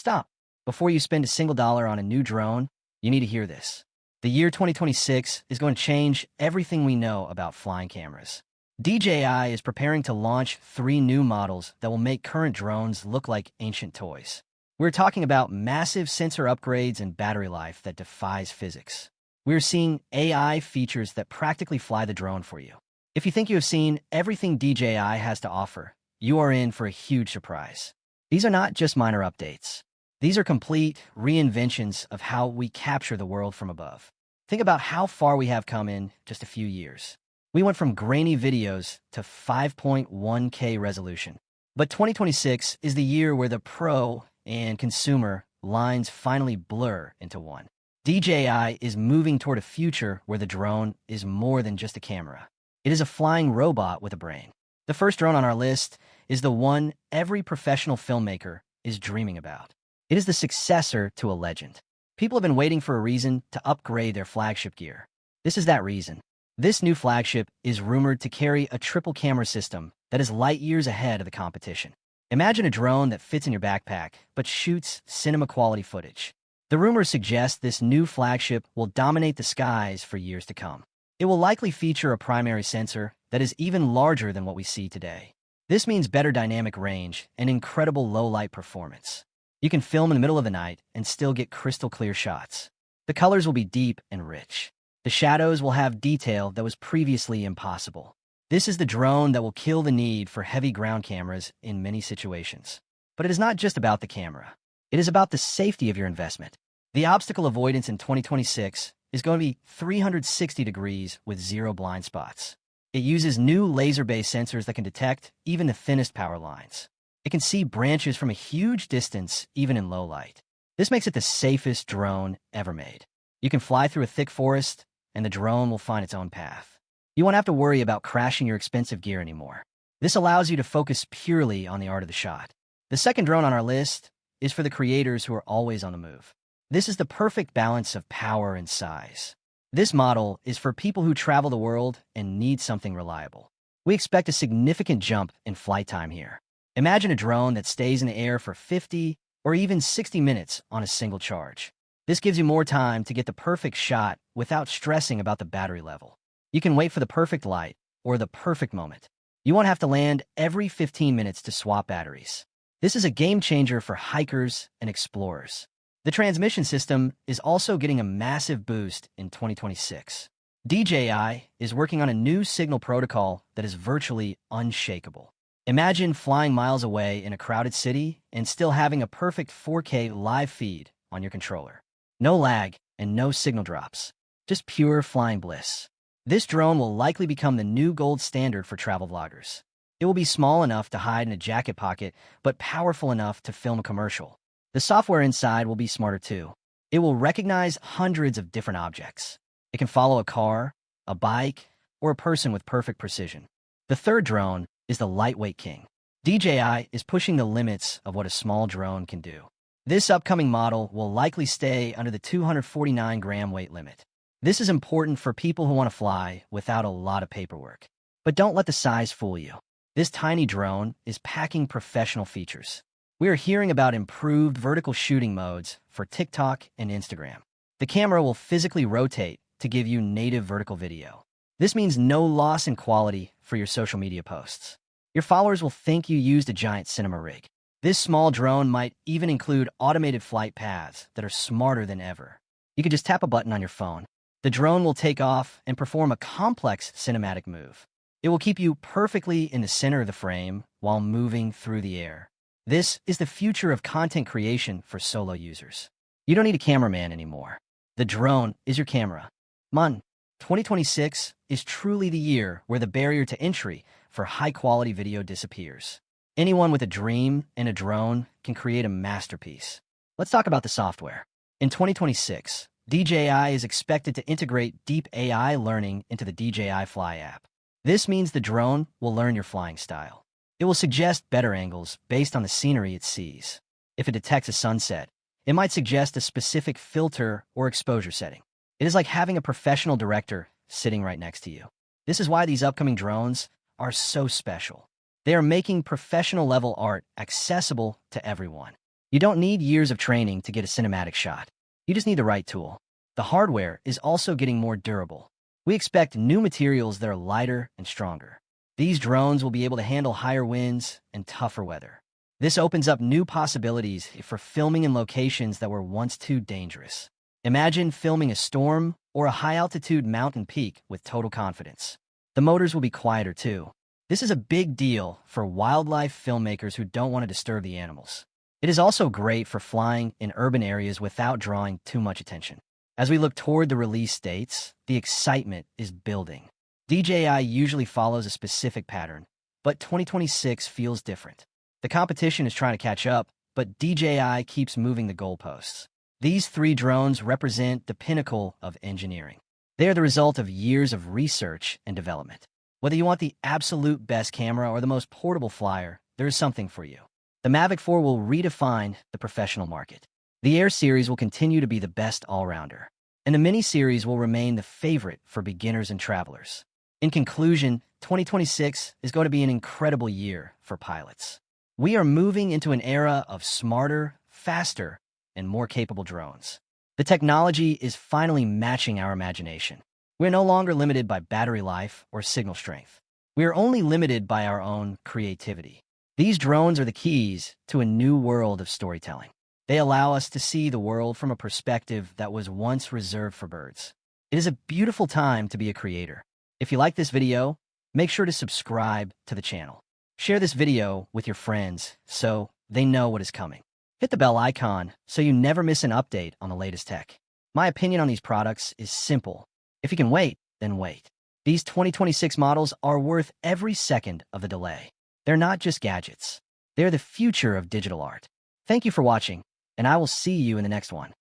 Stop. Before you spend a single dollar on a new drone, you need to hear this. The year 2026 is going to change everything we know about flying cameras. DJI is preparing to launch 3 new models that will make current drones look like ancient toys. We're talking about massive sensor upgrades and battery life that defies physics. We're seeing AI features that practically fly the drone for you. If you think you have seen everything DJI has to offer, you are in for a huge surprise. These are not just minor updates. These are complete reinventions of how we capture the world from above. Think about how far we have come in just a few years. We went from grainy videos to 5.1K resolution. But 2026 is the year where the pro and consumer lines finally blur into one. DJI is moving toward a future where the drone is more than just a camera. It is a flying robot with a brain. The first drone on our list is the one every professional filmmaker is dreaming about. It is the successor to a legend. People have been waiting for a reason to upgrade their flagship gear. This is that reason. This new flagship is rumored to carry a triple camera system that is light years ahead of the competition. Imagine a drone that fits in your backpack, but shoots cinema-quality footage. The rumors suggest this new flagship will dominate the skies for years to come. It will likely feature a primary sensor that is even larger than what we see today. This means better dynamic range and incredible low-light performance. You can film in the middle of the night and still get crystal-clear shots. The colors will be deep and rich. The shadows will have detail that was previously impossible. This is the drone that will kill the need for heavy ground cameras in many situations. But it is not just about the camera. It is about the safety of your investment. The obstacle avoidance in 2026 is going to be 360 degrees with 0 blind spots. It uses new laser-based sensors that can detect even the thinnest power lines. It can see branches from a huge distance, even in low light. This makes it the safest drone ever made. You can fly through a thick forest, and the drone will find its own path. You won't have to worry about crashing your expensive gear anymore. This allows you to focus purely on the art of the shot. The second drone on our list is for the creators who are always on the move. This is the perfect balance of power and size. This model is for people who travel the world and need something reliable. We expect a significant jump in flight time here. Imagine a drone that stays in the air for 50 or even 60 minutes on a single charge. This gives you more time to get the perfect shot without stressing about the battery level. You can wait for the perfect light or the perfect moment. You won't have to land every 15 minutes to swap batteries. This is a game changer for hikers and explorers. The transmission system is also getting a massive boost in 2026. DJI is working on a new signal protocol that is virtually unshakable. Imagine flying miles away in a crowded city and still having a perfect 4K live feed on your controller. No lag and no signal drops. Just pure flying bliss. This drone will likely become the new gold standard for travel vloggers. It will be small enough to hide in a jacket pocket, but powerful enough to film a commercial. The software inside will be smarter too. It will recognize hundreds of different objects. It can follow a car, a bike, or a person with perfect precision. The third drone is the lightweight king. DJI is pushing the limits of what a small drone can do. This upcoming model will likely stay under the 249-gram weight limit. This is important for people who want to fly without a lot of paperwork. But don't let the size fool you. This tiny drone is packing professional features. We are hearing about improved vertical shooting modes for TikTok and Instagram. The camera will physically rotate to give you native vertical video. This means no loss in quality for your social media posts. Your followers will think you used a giant cinema rig. This small drone might even include automated flight paths that are smarter than ever. You can just tap a button on your phone. The drone will take off and perform a complex cinematic move. It will keep you perfectly in the center of the frame while moving through the air. This is the future of content creation for solo users. You don't need a cameraman anymore. The drone is your camera. 2026 is truly the year where the barrier to entry for high-quality video disappears. Anyone with a dream and a drone can create a masterpiece. Let's talk about the software. In 2026, DJI is expected to integrate deep AI learning into the DJI Fly app. This means the drone will learn your flying style. It will suggest better angles based on the scenery it sees. If it detects a sunset, it might suggest a specific filter or exposure setting. It is like having a professional director sitting right next to you. This is why these upcoming drones are so special. They are making professional-level art accessible to everyone. You don't need years of training to get a cinematic shot. You just need the right tool. The hardware is also getting more durable. We expect new materials that are lighter and stronger. These drones will be able to handle higher winds and tougher weather. This opens up new possibilities for filming in locations that were once too dangerous. Imagine filming a storm or a high-altitude mountain peak with total confidence. The motors will be quieter too. This is a big deal for wildlife filmmakers who don't want to disturb the animals. It is also great for flying in urban areas without drawing too much attention. As we look toward the release dates, the excitement is building. DJI usually follows a specific pattern, but 2026 feels different. The competition is trying to catch up, but DJI keeps moving the goalposts. These 3 drones represent the pinnacle of engineering. They are the result of years of research and development. Whether you want the absolute best camera or the most portable flyer, there is something for you. The Mavic 4 will redefine the professional market. The Air series will continue to be the best all-rounder, and the Mini series will remain the favorite for beginners and travelers. In conclusion, 2026 is going to be an incredible year for pilots. We are moving into an era of smarter, faster, and more capable drones. The technology is finally matching our imagination. We're no longer limited by battery life or signal strength. We are only limited by our own creativity. These drones are the keys to a new world of storytelling. They allow us to see the world from a perspective that was once reserved for birds. It is a beautiful time to be a creator. If you like this video, make sure to subscribe to the channel. Share this video with your friends so they know what is coming. Hit the bell icon so you never miss an update on the latest tech. My opinion on these products is simple. If you can wait, then wait. These 2026 models are worth every second of the delay. They're not just gadgets. They're the future of digital art. Thank you for watching, and I will see you in the next one.